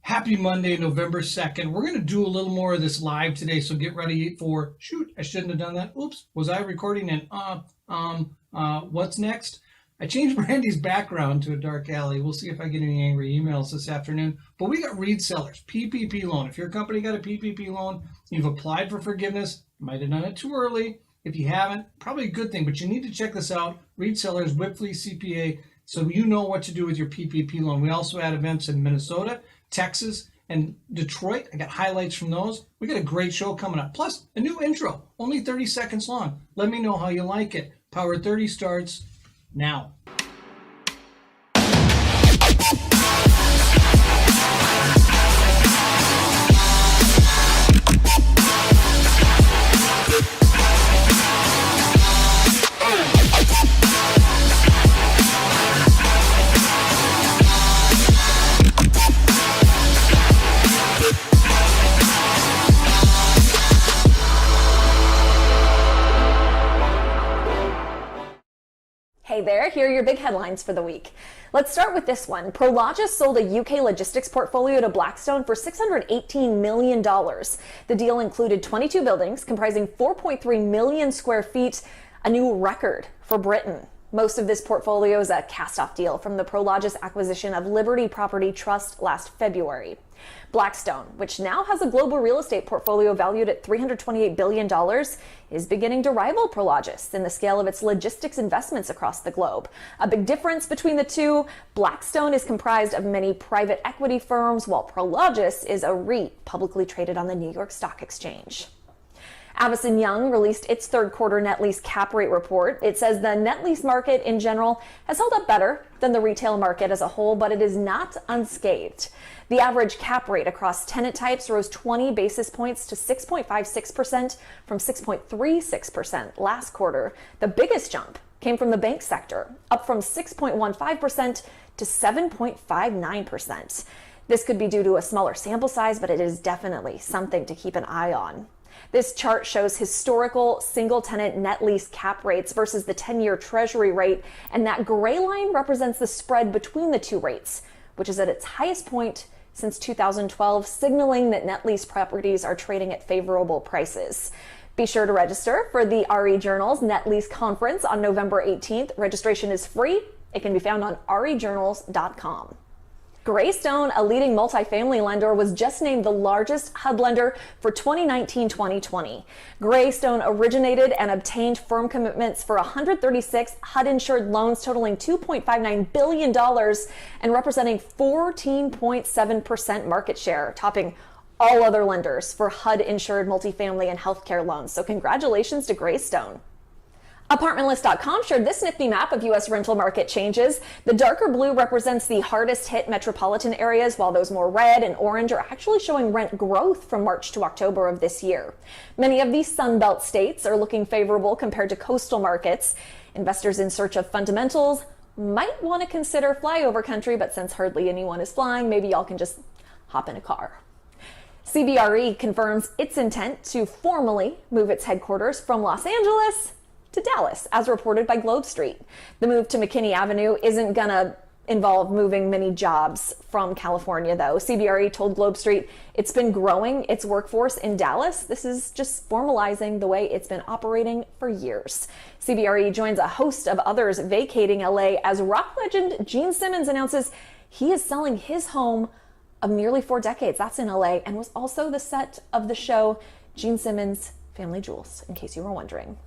Happy Monday, November 2nd. We're going to do a little more of this live today, so get ready for, shoot, I shouldn't have done that. Oops, was I recording and what's next? I changed Brandy's background to a dark alley. We'll see if I get any angry emails this afternoon. But we got Reed Sellers, PPP loan. If your company got a PPP loan, you've applied for forgiveness, might have done it too early. If you haven't, probably a good thing, but you need to check this out. Reed Sellers, Wipfli CPA, so you know what to do with your PPP loan. We also had events in Minnesota, Texas, and Detroit. I got highlights from those. We got a great show coming up. Plus, a new intro, only 30 seconds long. Let me know how you like it. POWER30 starts now. Hey there, here are your big headlines for the week. Let's start with this one. Prologis sold a UK logistics portfolio to Blackstone for $618 million. The deal included 22 buildings comprising 4.3 million square feet, a new record for Britain. Most of this portfolio is a cast-off deal from the Prologis acquisition of Liberty Property Trust last February. Blackstone, which now has a global real estate portfolio valued at $328 billion, is beginning to rival Prologis in the scale of its logistics investments across the globe. A big difference between the two, Blackstone is comprised of many private equity firms, while Prologis is a REIT publicly traded on the New York Stock Exchange. Avison Young released its third quarter net lease cap rate report. It says the net lease market in general has held up better than the retail market as a whole, but it is not unscathed. The average cap rate across tenant types rose 20 basis points to 6.56% from 6.36% last quarter. The biggest jump came from the bank sector, up from 6.15% to 7.59%. This could be due to a smaller sample size, but it is definitely something to keep an eye on. This chart shows historical single-tenant net lease cap rates versus the 10-year Treasury rate, and that gray line represents the spread between the two rates, which is at its highest point since 2012, signaling that net lease properties are trading at favorable prices. Be sure to register for the RE Journal's Net Lease Conference on November 18th. Registration is free. It can be found on rejournals.com. Greystone, a leading multifamily lender, was just named the largest HUD lender for 2019-2020. Greystone originated and obtained firm commitments for 136 HUD-insured loans totaling $2.59 billion and representing 14.7% market share, topping all other lenders for HUD-insured multifamily and healthcare loans. So congratulations to Greystone. Apartmentlist.com shared this nifty map of U.S. rental market changes. The darker blue represents the hardest hit metropolitan areas, while those more red and orange are actually showing rent growth from March to October of this year. Many of these Sunbelt states are looking favorable compared to coastal markets. Investors in search of fundamentals might want to consider flyover country, but since hardly anyone is flying, maybe y'all can just hop in a car. CBRE confirms its intent to formally move its headquarters from Los Angeles to Dallas, as reported by Globe Street. The move to McKinney Avenue isn't gonna involve moving many jobs from California, though. CBRE told Globe Street it's been growing its workforce in Dallas. This is just formalizing the way it's been operating for years. CBRE joins a host of others vacating LA as rock legend Gene Simmons announces he is selling his home of nearly 4 decades. That's in LA, and was also the set of the show Gene Simmons' Family Jewels, in case you were wondering.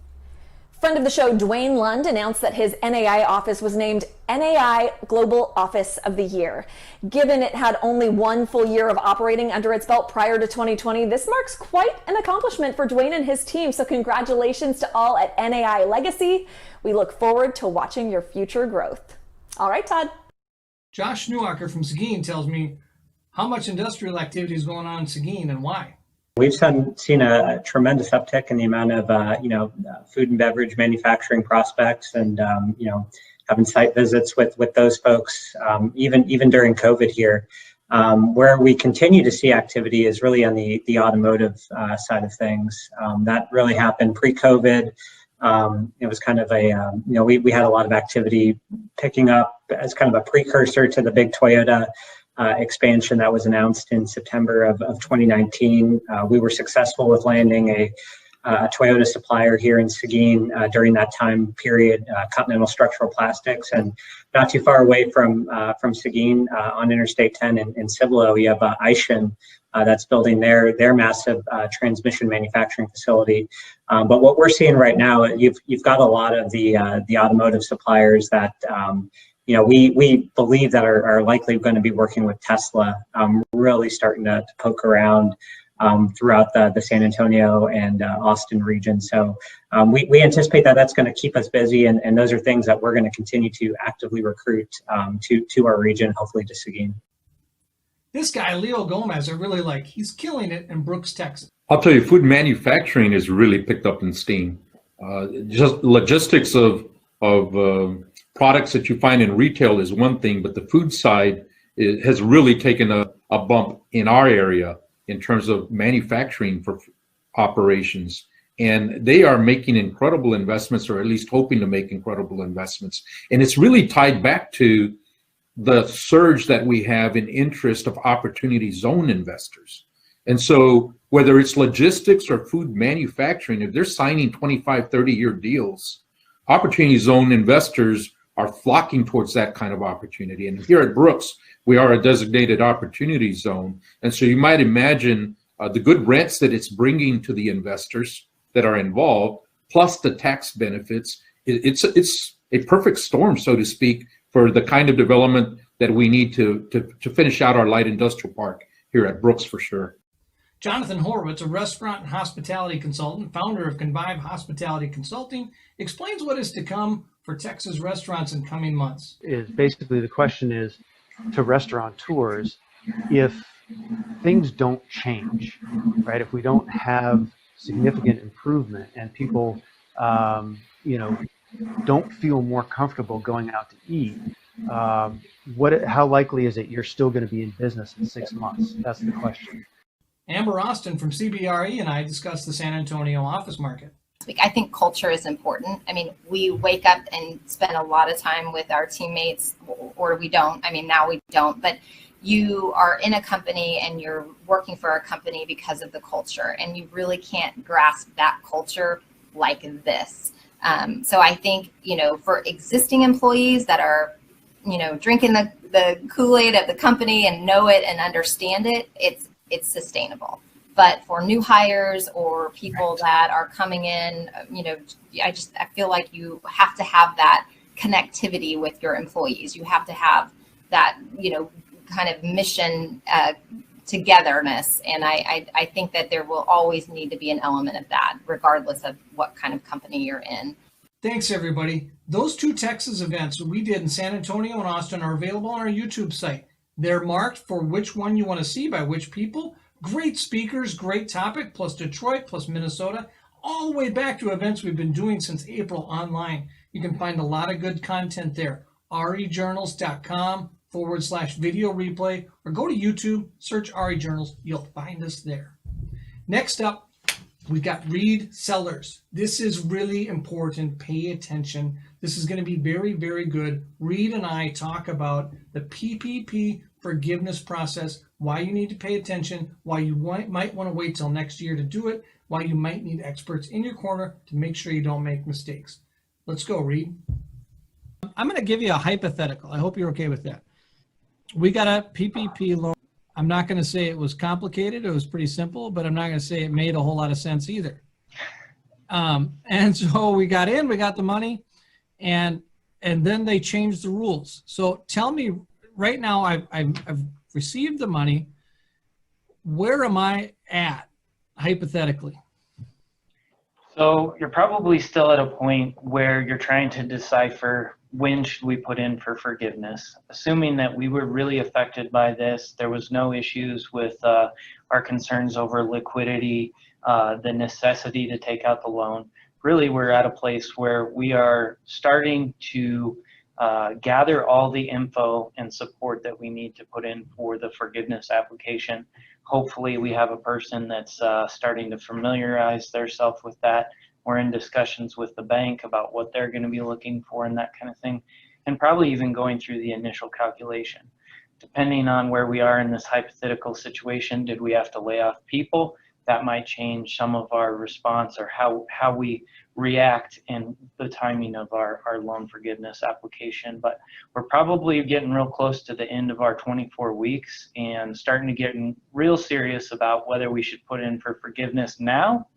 Friend of the show, Dwayne Lund, announced that his NAI office was named NAI Global Office of the Year. Given it had only 1 full year of operating under its belt prior to 2020, this marks quite an accomplishment for Dwayne and his team. So congratulations to all at NAI Legacy. We look forward to watching your future growth. All right, Todd. Josh Newacker from Seguin tells me how much industrial activity is going on in Seguin and why. We've seen a tremendous uptick in the amount of food and beverage manufacturing prospects, and having site visits with those folks, even during COVID here. Where we continue to see activity is really on the automotive side of things. That really happened pre-COVID. It was kind of we had a lot of activity picking up as kind of a precursor to the big Toyota expansion that was announced in September of 2019. We were successful with landing a Toyota supplier here in Seguin during that time period, Continental Structural Plastics, and not too far away from Seguin on Interstate 10 in Cibolo, you have Aishin that's building their massive transmission manufacturing facility. But what we're seeing right now, you've got a lot of the automotive suppliers that we believe that are likely going to be working with Tesla, really starting to poke around throughout the San Antonio and Austin region. So we anticipate that that's going to keep us busy, and those are things that we're going to continue to actively recruit to our region, hopefully to Seguin. This guy, Leo Gomez, I really like. He's killing it in Brooks, Texas. I'll tell you, food manufacturing has really picked up in steam. Just logistics of products that you find in retail is one thing, but the food side has really taken a bump in our area in terms of manufacturing for operations. And they are making incredible investments, or at least hoping to make incredible investments. And it's really tied back to the surge that we have in interest of opportunity zone investors. And so whether it's logistics or food manufacturing, if they're signing 25, 30-year deals, opportunity zone investors are flocking towards that kind of opportunity. And here at Brooks, we are a designated opportunity zone. And so you might imagine the good rents that it's bringing to the investors that are involved, plus the tax benefits. It's a perfect storm, so to speak, for the kind of development that we need to finish out our light industrial park here at Brooks for sure. Jonathan Horowitz, a restaurant and hospitality consultant, founder of Convive Hospitality Consulting, explains what is to come for Texas restaurants in coming months. Is basically the question is to restaurateurs, if things don't change, right? If we don't have significant improvement and people, don't feel more comfortable going out to eat, how likely is it you're still going to be in business in 6 months? That's the question. Amber Austin from CBRE and I discussed the San Antonio office market. I think culture is important. I mean, we wake up and spend a lot of time with our teammates, or we don't. I mean, now we don't, but you are in a company and you're working for a company because of the culture, and you really can't grasp that culture like this. So I think, for existing employees that are, drinking the Kool-Aid of the company and know it and understand it, it's sustainable. But for new hires or people that are coming in, I feel like you have to have that connectivity with your employees. You have to have that, kind of mission togetherness. And I think that there will always need to be an element of that, regardless of what kind of company you're in. Thanks, everybody. Those 2 Texas events we did in San Antonio and Austin are available on our YouTube site. They're marked for which one you want to see by which people. Great speakers, great topic, plus Detroit, plus Minnesota, all the way back to events we've been doing since April online. You can find a lot of good content there. rejournals.com/video replay, or go to YouTube, search RE Journals. You'll find us there. Next up, we've got Read Sellers. This is really important. Pay attention. This is going to be very, very good. Reed and I talk about the PPP forgiveness process, why you need to pay attention, why you might want to wait till next year to do it, why you might need experts in your corner to make sure you don't make mistakes. Let's go, Reed. I'm going to give you a hypothetical. I hope you're okay with that. We got a PPP loan. I'm not going to say it was complicated. It was pretty simple, but I'm not going to say it made a whole lot of sense either. And so we got in, we got the money, and then they changed the rules. So tell me, right now I've received the money. Where am I at, hypothetically? So you're probably still at a point where you're trying to decipher when should we put in for forgiveness. Assuming that we were really affected by this, there was no issues with our concerns over liquidity, the necessity to take out the loan. Really, we're at a place where we are starting to gather all the info and support that we need to put in for the forgiveness application. Hopefully we have a person that's starting to familiarize themselves with that. We're in discussions with the bank about what they're going to be looking for and that kind of thing, and probably even going through the initial calculation. depending on where we are in this hypothetical situation, did we have to lay off people? That might change some of our response or how we react in the timing of our loan forgiveness application. But we're probably getting real close to the end of our 24 weeks and starting to get real serious about whether we should put in for forgiveness now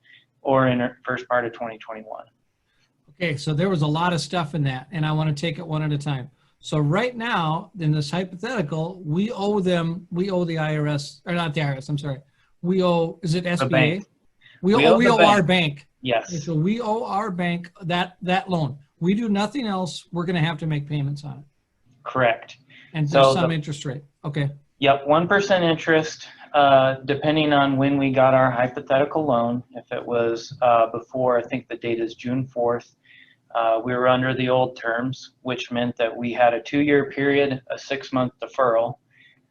or in the first part of 2021. Okay, so there was a lot of stuff in that, and I want to take it one at a time. So right now, in this hypothetical, we owe the IRS, or not the IRS, I'm sorry. We owe, is it SBA? bank. We We owe the owe bank. our bank. Yes. Okay, so we owe our bank that loan. We do nothing else, we're going to have to make payments on it. Correct. And So there's some interest rate. Okay. Yep, 1% interest, depending on when we got our hypothetical loan. If it was before, I think the date is June 4th, we were under the old terms, which meant that we had a 2-year period, a 6-month deferral.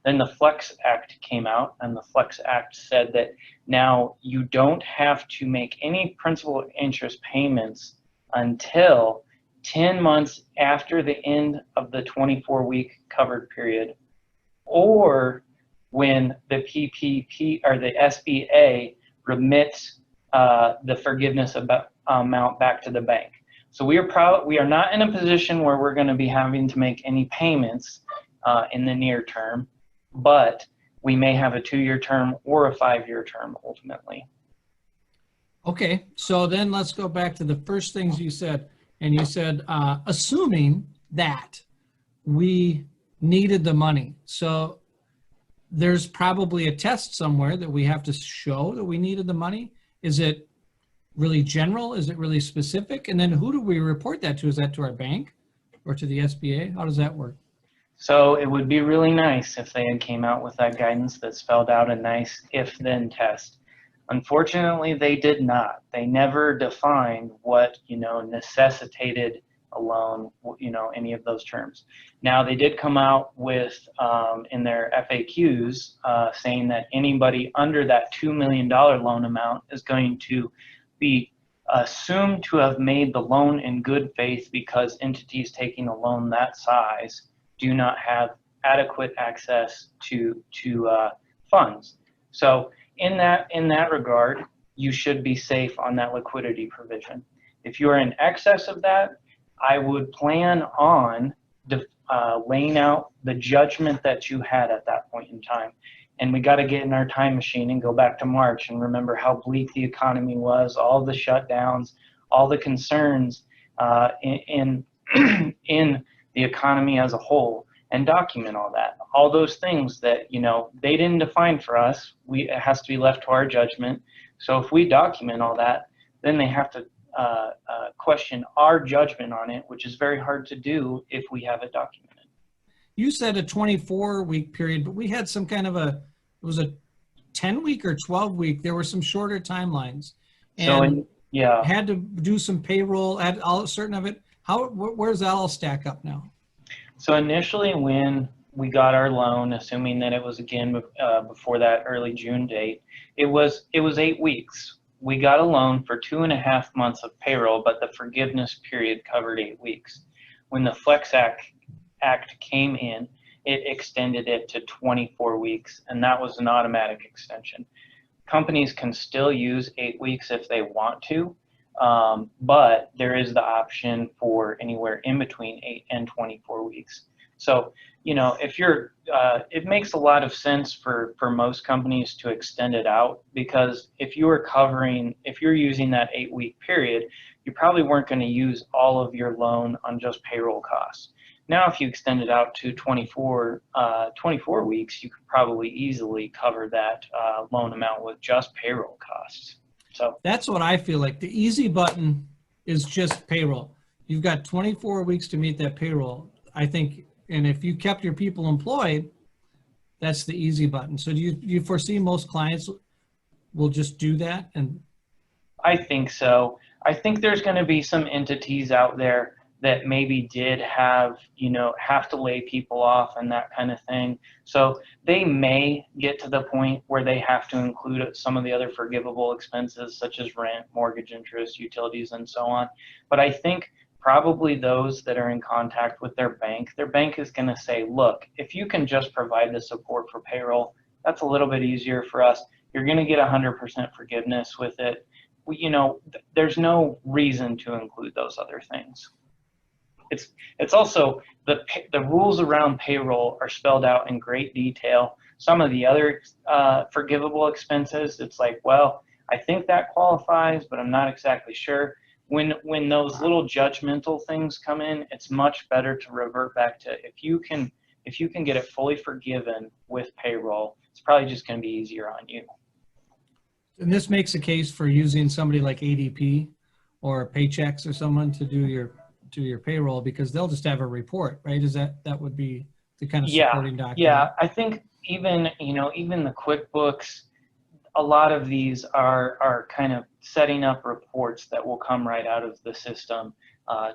Then the Flex Act came out, and the Flex Act said that now you don't have to make any principal interest payments until 10 months after the end of the 24-week covered period, or when the PPP or the SBA remits the forgiveness amount back to the bank. So we are not in a position where we're going to be having to make any payments in the near term, but we may have a 2-year term or a 5-year term ultimately. Okay, so then let's go back to the first things you said. And you said, assuming that we needed the money. So there's probably a test somewhere that we have to show that we needed the money. Is it really general? Is it really specific? And then who do we report that to? Is that to our bank or to the SBA? How does that work? So it would be really nice if they had came out with that guidance that spelled out a nice if-then test. Unfortunately, they did not. They never defined what, necessitated a loan, any of those terms. Now, they did come out with, in their FAQs, saying that anybody under that $2 million loan amount is going to be assumed to have made the loan in good faith because entities taking a loan that size do not have adequate access to funds. So in that regard, you should be safe on that liquidity provision. If you are in excess of that, I would plan on laying out the judgment that you had at that point in time. And we got to get in our time machine and go back to March and remember how bleak the economy was, all the shutdowns, all the concerns in the economy as a whole, and document all that. All those things that, they didn't define for us, it has to be left to our judgment. So if we document all that, then they have to question our judgment on it, which is very hard to do if we have it documented. You said a 24-week period, but we had some kind of it was a 10-week or 12-week. There were some shorter timelines. And yeah, had to do some payroll, had all certain of it. Where's that all stack up now? So initially when we got our loan, assuming that it was again before that early June date, it was 8 weeks. We got a loan for 2.5 months of payroll, but the forgiveness period covered 8 weeks. When the Flex Act came in, it extended it to 24 weeks, and that was an automatic extension. Companies can still use 8 weeks if they want to, but there is the option for anywhere in between 8 and 24 weeks. So, if you're, it makes a lot of sense for most companies to extend it out, because if you're using that 8-week period, you probably weren't going to use all of your loan on just payroll costs. Now, if you extend it out to 24 weeks, you could probably easily cover that loan amount with just payroll costs. So that's what I feel like. The easy button is just payroll. You've got 24 weeks to meet that payroll, I think. And if you kept your people employed, that's the easy button. So do you foresee most clients will just do that? And I think so. I think there's going to be some entities out there that maybe did have to lay people off and that kind of thing. So they may get to the point where they have to include some of the other forgivable expenses such as rent, mortgage interest, utilities, and so on. But I think probably those that are in contact with their bank is going to say, look, if you can just provide the support for payroll, that's a little bit easier for us. You're going to get 100% forgiveness with it. There's no reason to include those other things. It's also the rules around payroll are spelled out in great detail. Some of the other forgivable expenses, it's like, well, I think that qualifies, but I'm not exactly sure. When those little judgmental things come in, it's much better to revert back to if you can get it fully forgiven with payroll, it's probably just going to be easier on you. And this makes a case for using somebody like ADP or Paychex or someone to do your payroll, because they'll just have a report, right? Is that would be the kind of supporting document? Yeah, I think even the QuickBooks, a lot of these are kind of setting up reports that will come right out of the system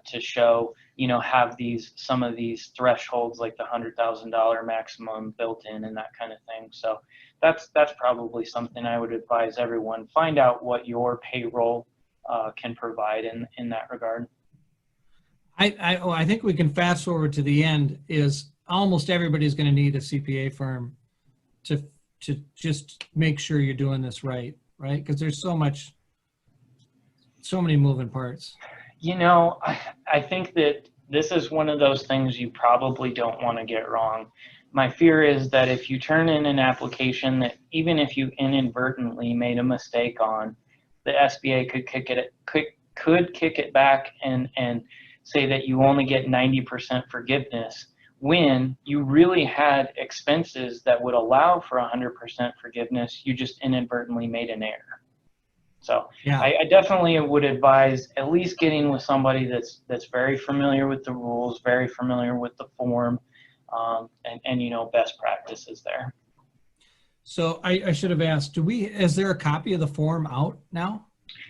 to show, have some of these thresholds like the $100,000 maximum built in and that kind of thing. So that's probably something I would advise everyone. Find out what your payroll can provide in that regard. I think we can fast forward to the end. Is almost everybody's going to need a CPA firm to just make sure you're doing this right? Because there's so many moving parts. I think that this is one of those things you probably don't want to get wrong. My fear is that if you turn in an application that even if you inadvertently made a mistake on, the SBA could kick it back and say that you only get 90% forgiveness when you really had expenses that would allow for 100% forgiveness. You just inadvertently made an error. So yeah. I definitely would advise at least getting with somebody that's very familiar with the rules, very familiar with the form, and best practices there. So I should have asked, is there a copy of the form out now?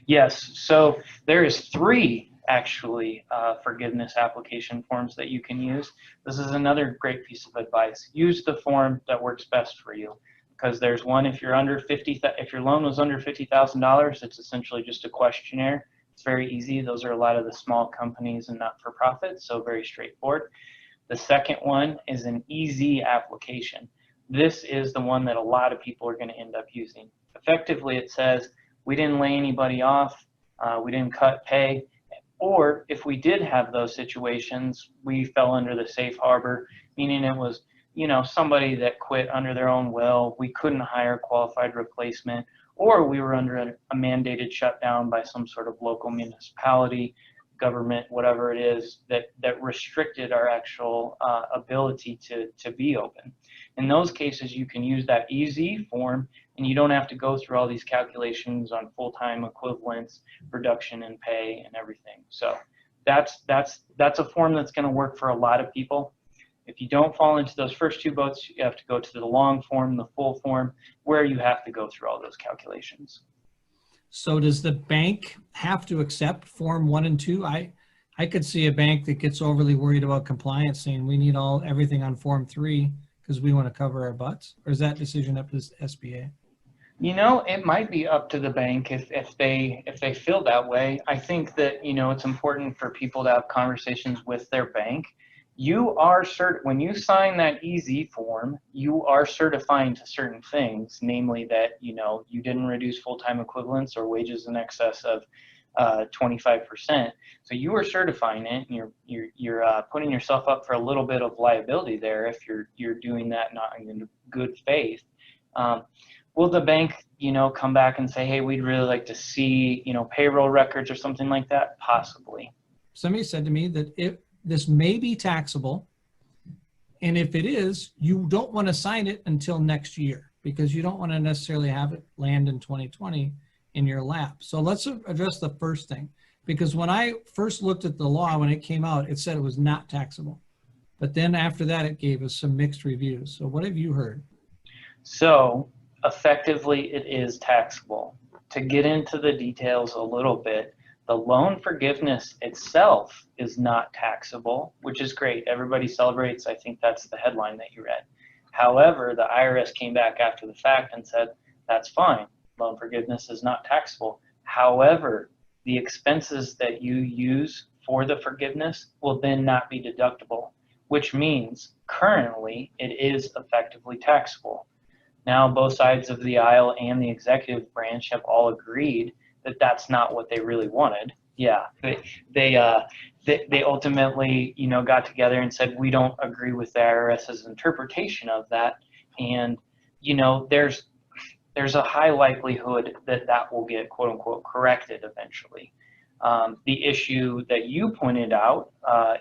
Yes. So there is 3 actually forgiveness application forms that you can use. This is another great piece of advice. Use the form that works best for you, because there's one if your loan was under $50,000, it's essentially just a questionnaire. It's very easy. Those are a lot of the small companies and not-for-profits, so very straightforward. The second one is an easy application. This is the one that a lot of people are going to end up using. Effectively, it says we didn't lay anybody off, we didn't cut pay, or if we did have those situations, we fell under the safe harbor, meaning it was somebody that quit under their own will, we couldn't hire a qualified replacement, or we were under a mandated shutdown by some sort of local municipality, government, whatever it is, that restricted our actual ability to be open. In those cases, you can use that easy form, and you don't have to go through all these calculations on full-time equivalents, reduction in pay, and everything. So that's a form that's going to work for a lot of people. If you don't fall into those first 2 boats, you have to go to the long form, the full form, where you have to go through all those calculations. So does the bank have to accept Form 1 and 2? I could see a bank that gets overly worried about compliance saying we need everything on Form 3 because we want to cover our butts. Or is that decision up to the SBA? It might be up to the bank if they feel that way. I think that it's important for people to have conversations with their bank. You are when you sign that easy form, you are certifying to certain things, namely that you didn't reduce full-time equivalents or wages in excess of 25%. So you are certifying it, and you're putting yourself up for a little bit of liability there if you're doing that not in good faith. Will the bank come back and say, hey, we'd really like to see payroll records or something like that? Possibly. Somebody said to me that this may be taxable, and if it is, you don't want to sign it until next year because you don't want to necessarily have it land in 2020 in your lap. So let's address the first thing, because when I first looked at the law, when it came out, it said it was not taxable. But then after that, it gave us some mixed reviews. So what have you heard? So effectively, it is taxable. To get into the details a little bit, the loan forgiveness itself is not taxable, which is great. Everybody celebrates. I think that's the headline that you read. However, the IRS came back after the fact and said, that's fine. Loan forgiveness is not taxable. However, the expenses that you use for the forgiveness will then not be deductible, which means currently it is effectively taxable. Now both sides of the aisle and the executive branch have all agreed that that's not what they really wanted. Yeah, they ultimately, got together and said, we don't agree with the IRS's interpretation of that. And, there's a high likelihood that that will get quote unquote corrected eventually. The issue that you pointed out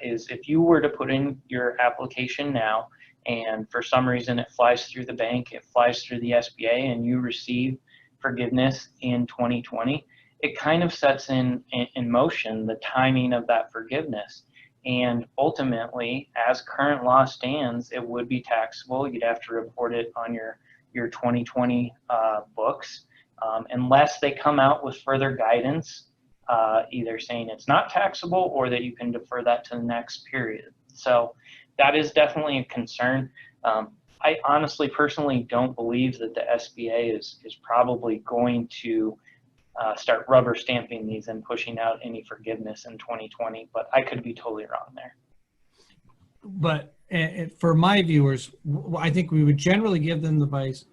is if you were to put in your application now and for some reason it flies through the bank, it flies through the SBA, and you receive forgiveness in 2020, it kind of sets in motion the timing of that forgiveness. And ultimately, as current law stands, it would be taxable. You'd have to report it on your 2020 books, unless they come out with further guidance, either saying it's not taxable or that you can defer that to the next period. So that is definitely a concern. I honestly, personally don't believe that the SBA is probably going to start rubber stamping these and pushing out any forgiveness in 2020, but I could be totally wrong there. But for my viewers, I think we would generally give them the advice,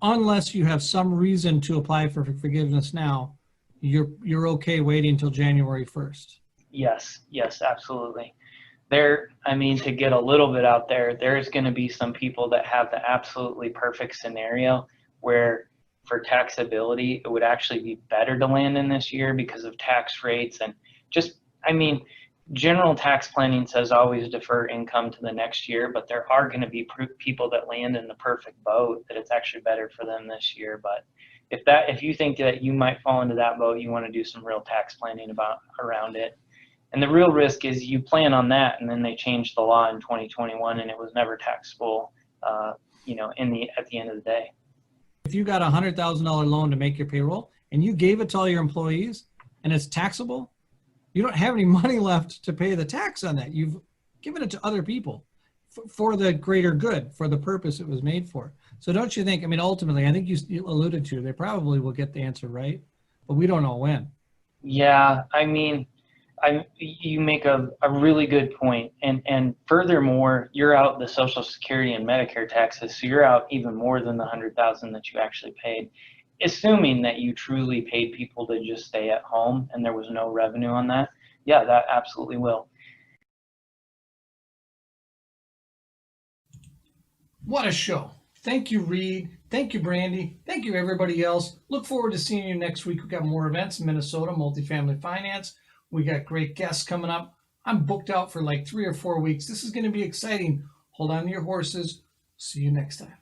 unless you have some reason to apply for forgiveness now, you're okay waiting until January 1st. Yes, absolutely. To get a little bit out there, there's going to be some people that have the absolutely perfect scenario where for taxability, it would actually be better to land in this year because of tax rates and general tax planning says always defer income to the next year, but there are going to be people that land in the perfect boat that it's actually better for them this year. But if you think that you might fall into that boat, you want to do some real tax planning around it. And the real risk is you plan on that and then they change the law in 2021 and it was never taxable, at the end of the day. If you got a $100,000 loan to make your payroll and you gave it to all your employees and it's taxable, you don't have any money left to pay the tax on that. You've given it to other people for the greater good, for the purpose it was made for. So don't you think, ultimately, I think you alluded to, they probably will get the answer right, but we don't know when. Yeah, you make a really good point. And furthermore, you're out the Social Security and Medicare taxes, so you're out even more than the $100,000 that you actually paid. Assuming that you truly paid people to just stay at home and there was no revenue on that, yeah, that absolutely will. What a show. Thank you, Reed. Thank you, Brandy. Thank you, everybody else. Look forward to seeing you next week. We've got more events in Minnesota, multifamily finance. We got great guests coming up. I'm booked out for like 3 or 4 weeks. This is going to be exciting. Hold on to your horses. See you next time.